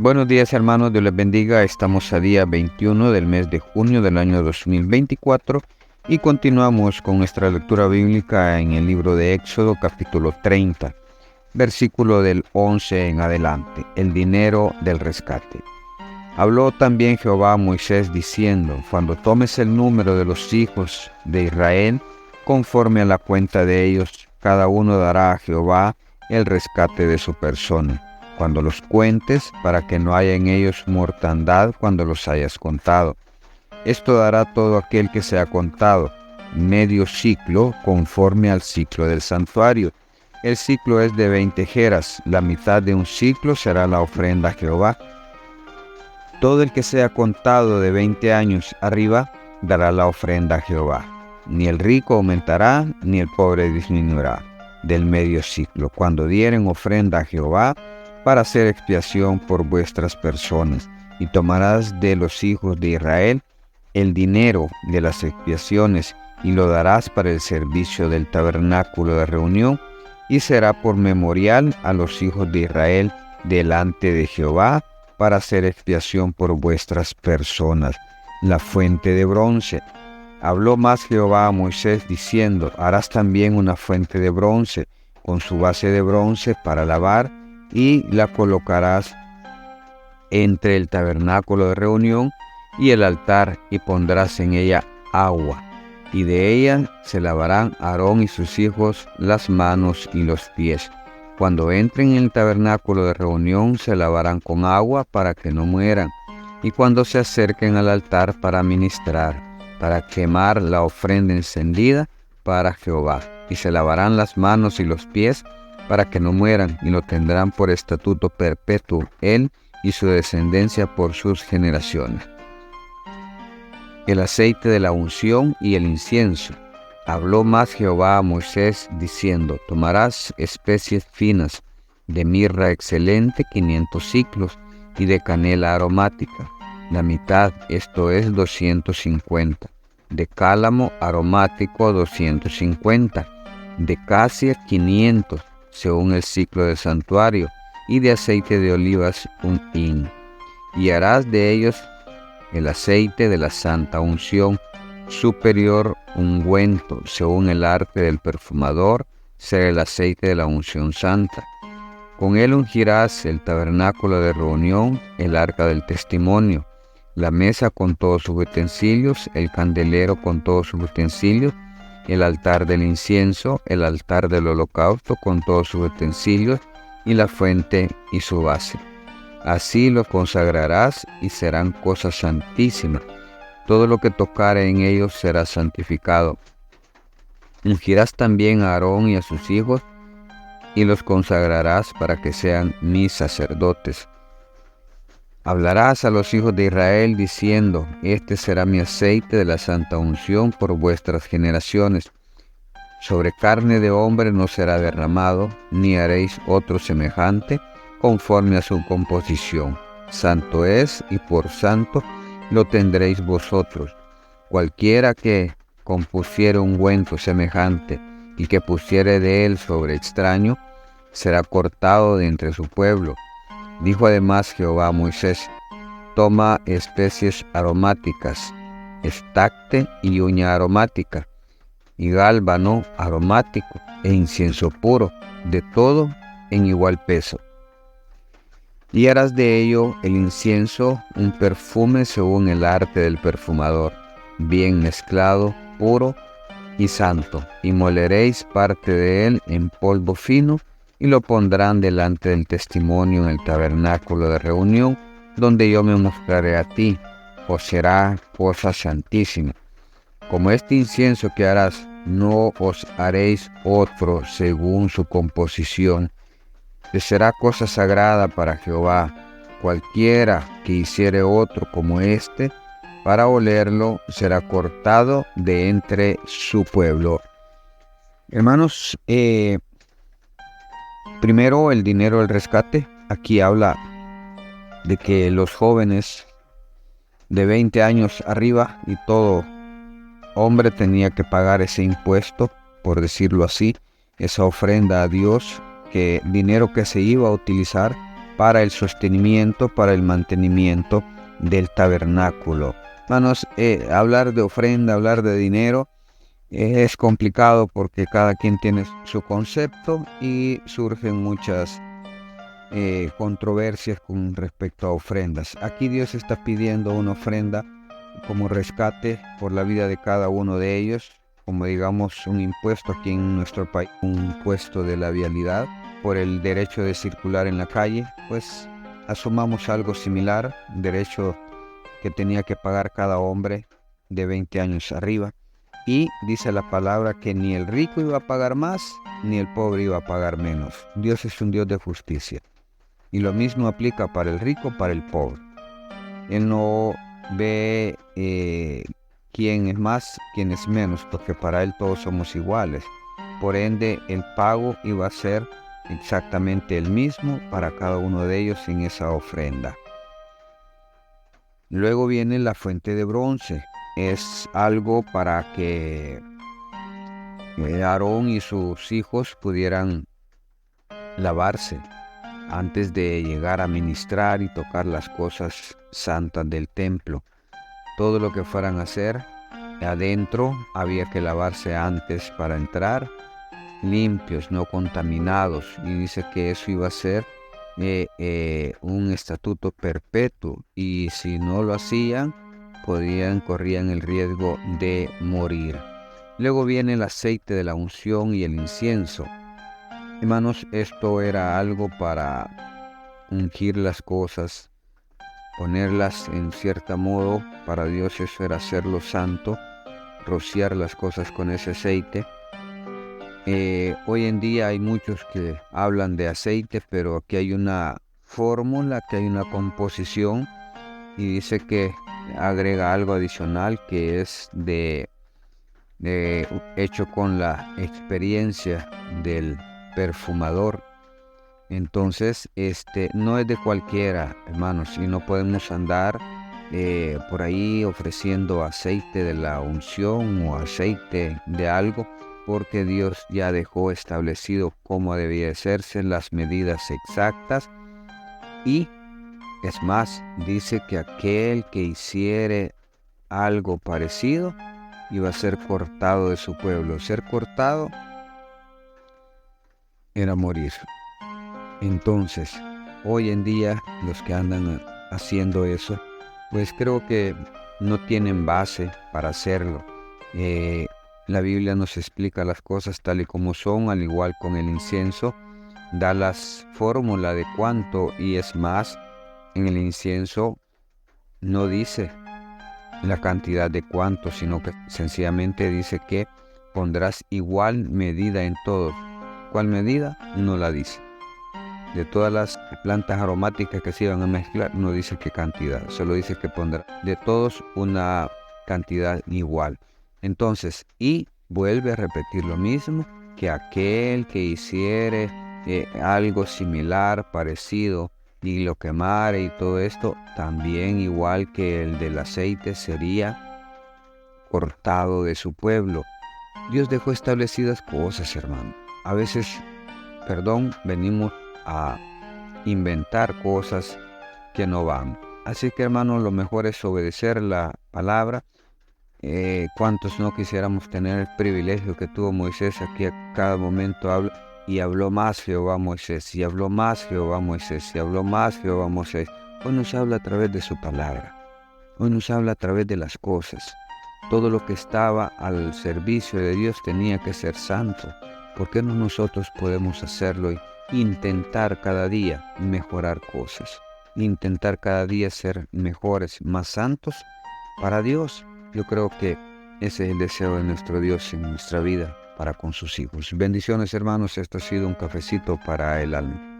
Buenos días, hermanos, Dios les bendiga. Estamos a día 21 del mes de junio del año 2024 y continuamos con nuestra lectura bíblica en el libro de Éxodo capítulo 30, versículo del 11 en adelante, el dinero del rescate. Habló también Jehová a Moisés diciendo: cuando tomes el número de los hijos de Israel, conforme a la cuenta de ellos, cada uno dará a Jehová el rescate de su persona. Cuando los cuentes, para que no haya en ellos mortandad cuando los hayas contado. Esto dará todo aquel que sea contado, medio ciclo conforme al ciclo del santuario. El ciclo es de 20 jeras, la mitad de un ciclo será la ofrenda a Jehová. Todo el que sea contado de 20 años arriba dará la ofrenda a Jehová. Ni el rico aumentará, ni el pobre disminuirá del medio ciclo, cuando dieren ofrenda a Jehová, para hacer expiación por vuestras personas. Y tomarás de los hijos de Israel el dinero de las expiaciones, y lo darás para el servicio del tabernáculo de reunión, y será por memorial a los hijos de Israel delante de Jehová, para hacer expiación por vuestras personas. La fuente de bronce. Habló más Jehová a Moisés diciendo: harás también una fuente de bronce, con su base de bronce para lavar, y la colocarás entre el tabernáculo de reunión y el altar, y pondrás en ella agua, y de ella se lavarán Aarón y sus hijos las manos y los pies. Cuando entren en el tabernáculo de reunión se lavarán con agua para que no mueran, y cuando se acerquen al altar para ministrar, para quemar la ofrenda encendida para Jehová, y se lavarán las manos y los pies para que no mueran, y lo tendrán por estatuto perpetuo él y su descendencia por sus generaciones. El aceite de la unción y el incienso. Habló más Jehová a Moisés diciendo: tomarás especies finas de mirra excelente 500 siclos, y de canela aromática, la mitad, esto es 250, de cálamo aromático 250, de casia 500, según el ciclo del santuario, y de aceite de olivas 1 hin. Y harás de ellos el aceite de la santa unción superior ungüento, según el arte del perfumador, será el aceite de la unción santa. Con él ungirás el tabernáculo de reunión, el arca del testimonio, la mesa con todos sus utensilios, el candelero con todos sus utensilios, el altar del incienso, el altar del holocausto con todos sus utensilios, y la fuente y su base. Así los consagrarás y serán cosas santísimas. Todo lo que tocare en ellos será santificado. Ungirás también a Aarón y a sus hijos, y los consagrarás para que sean mis sacerdotes. Hablarás a los hijos de Israel diciendo: este será mi aceite de la santa unción por vuestras generaciones. Sobre carne de hombre no será derramado, ni haréis otro semejante, conforme a su composición. Santo es, y por santo lo tendréis vosotros. Cualquiera que compusiere ungüento semejante, y que pusiere de él sobre extraño, será cortado de entre su pueblo. Dijo además Jehová a Moisés: toma especies aromáticas, estacte y uña aromática, y gálbano aromático, e incienso puro, de todo en igual peso. Y harás de ello el incienso un perfume según el arte del perfumador, bien mezclado, puro y santo, y moleréis parte de él en polvo fino, y lo pondrán delante del testimonio en el tabernáculo de reunión, donde yo me mostraré a ti, os será cosa santísima. Como este incienso que harás, no os haréis otro según su composición. Te será cosa sagrada para Jehová. Cualquiera que hiciere otro como este, para olerlo, será cortado de entre su pueblo. Hermanos, primero el dinero del rescate. Aquí habla de que los jóvenes de 20 años arriba y todo hombre tenía que pagar ese impuesto, por decirlo así, esa ofrenda a Dios, dinero que se iba a utilizar para el sostenimiento, para el mantenimiento del tabernáculo. Hermanos, hablar de ofrenda, hablar de dinero es complicado porque cada quien tiene su concepto y surgen muchas controversias con respecto a ofrendas. Aquí Dios está pidiendo una ofrenda como rescate por la vida de cada uno de ellos, como digamos un impuesto aquí en nuestro país, un impuesto de la vialidad por el derecho de circular en la calle. Pues asumamos algo similar, derecho que tenía que pagar cada hombre de 20 años arriba. Y dice la palabra que ni el rico iba a pagar más, ni el pobre iba a pagar menos. Dios es un Dios de justicia. Y lo mismo aplica para el rico, para el pobre. Él no ve quién es más, quién es menos, porque para Él todos somos iguales. Por ende, el pago iba a ser exactamente el mismo para cada uno de ellos en esa ofrenda. Luego viene la fuente de bronce. Es algo para que Aarón y sus hijos pudieran lavarse antes de llegar a ministrar y tocar las cosas santas del templo. Todo lo que fueran a hacer adentro había que lavarse antes para entrar, limpios, no contaminados. Y dice que eso iba a ser un estatuto perpetuo, y si no lo hacían, corrían el riesgo de morir. Luego viene el aceite de la unción y el incienso. Hermanos, esto era algo para ungir las cosas, ponerlas en cierto modo. Para Dios eso era hacerlo santo, rociar las cosas con ese aceite. Hoy en día hay muchos que hablan de aceite, pero aquí hay una fórmula, que hay una composición, y dice que agrega algo adicional que es hecho con la experiencia del perfumador. Entonces no es de cualquiera, hermanos, y no podemos andar por ahí ofreciendo aceite de la unción o aceite de algo, porque Dios ya dejó establecido cómo debía hacerse, las medidas exactas. Y es más, dice que aquel que hiciere algo parecido iba a ser cortado de su pueblo. Ser cortado era morir. Entonces, hoy en día los que andan haciendo eso, pues creo que no tienen base para hacerlo. La Biblia nos explica las cosas tal y como son, al igual con el incienso, da las fórmulas de cuánto, y es más, en el incienso no dice la cantidad de cuánto, sino que sencillamente dice que pondrás igual medida en todos. ¿Cuál medida? No la dice. De todas las plantas aromáticas que se iban a mezclar, no dice qué cantidad, solo dice que pondrá de todos una cantidad igual. Entonces, y vuelve a repetir lo mismo, que aquel que hiciere algo similar, parecido, y lo quemare y todo esto, también igual que el del aceite, sería cortado de su pueblo. Dios dejó establecidas cosas, hermano. A veces, venimos a inventar cosas que no van. Así que, hermano, lo mejor es obedecer la palabra. ¿Cuántos no quisiéramos tener el privilegio que tuvo Moisés? Aquí a cada momento habla, y habló más Jehová a Moisés, y habló más Jehová a Moisés, y habló más Jehová a Moisés. Hoy nos habla a través de su palabra. Hoy nos habla a través de las cosas. Todo lo que estaba al servicio de Dios tenía que ser santo. ¿Por qué no nosotros podemos hacerlo y intentar cada día mejorar cosas? Intentar cada día ser mejores, más santos para Dios. Yo creo que ese es el deseo de nuestro Dios en nuestra vida para con sus hijos. Bendiciones, hermanos. Esto ha sido un cafecito para el alma.